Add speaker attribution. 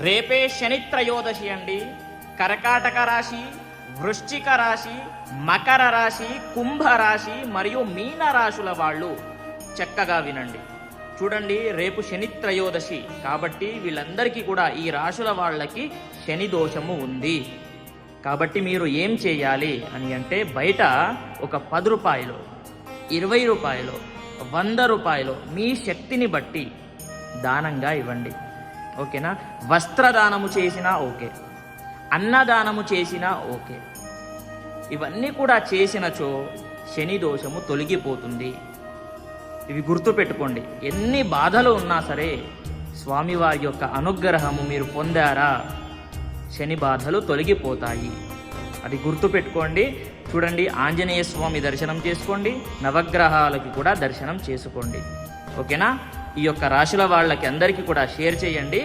Speaker 1: రేపే శని త్రయోదశి అండి. కర్కాటక రాశి, వృశ్చిక రాశి, మకర రాశి, కుంభ రాశి మరియు మీన రాశుల వాళ్ళు చక్కగా వినండి. చూడండి, రేపు శని త్రయోదశి కాబట్టి వీళ్ళందరికీ కూడా ఈ రాశుల వాళ్ళకి శని దోషము ఉంది. కాబట్టి మీరు ఏం చేయాలి అని అంటే, బయట ఒక 10 రూపాయలు, 20 రూపాయలు, 100 రూపాయలు మీ శక్తిని బట్టి దానంగా ఇవ్వండి. ఓకేనా? వస్త్రదానము చేసినా ఓకే, అన్నదానము చేసినా ఓకే. ఇవన్నీ కూడా చేసినచో శని దోషము తొలగిపోతుంది. ఇవి గుర్తుపెట్టుకోండి. ఎన్ని బాధలు ఉన్నా సరే స్వామివారి యొక్క అనుగ్రహము మీరు పొందారా, శని బాధలు తొలగిపోతాయి. అది గుర్తుపెట్టుకోండి. చూడండి, ఆంజనేయ స్వామి దర్శనం చేసుకోండి, నవగ్రహాలకి కూడా దర్శనం చేసుకోండి. ఓకేనా? ఈ యొక్క రాశుల వాళ్ళకి అందరికీ కూడా షేర్ చేయండి.